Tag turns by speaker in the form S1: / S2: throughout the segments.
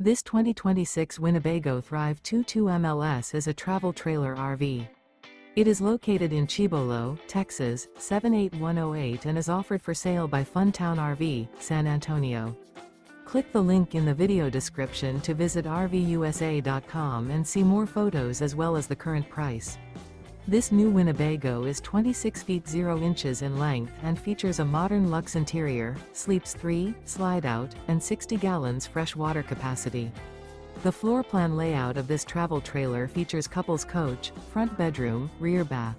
S1: This 2026 Winnebago Thrive 22 MLS is a travel trailer RV. It is located in Cibolo, Texas, 78108 and is offered for sale by Funtown RV, San Antonio. Click the link in the video description to visit RVUSA.com and see more photos as well as the current price. This new Winnebago is 26 feet 0 inches in length and features a modern luxe interior, sleeps 3, slide-out, and 60 gallons fresh water capacity. The floor plan layout of this travel trailer features couples coach, front bedroom, rear bath.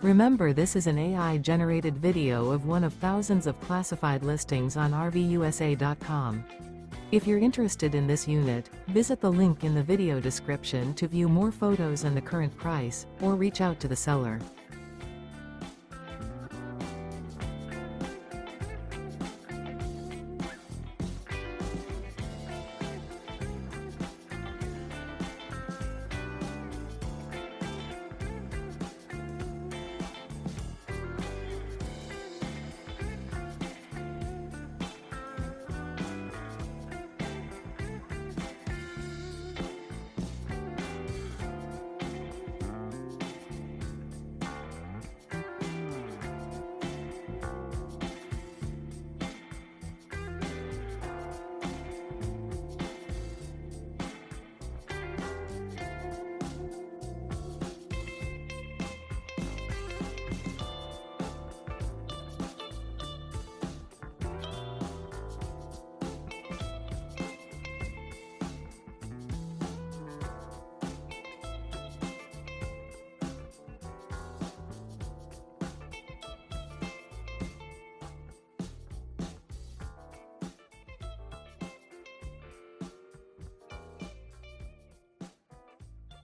S1: Remember, this is an AI-generated video of one of thousands of classified listings on RVUSA.com. If you're interested in this unit, visit the link in the video description to view more photos and the current price, or reach out to the seller.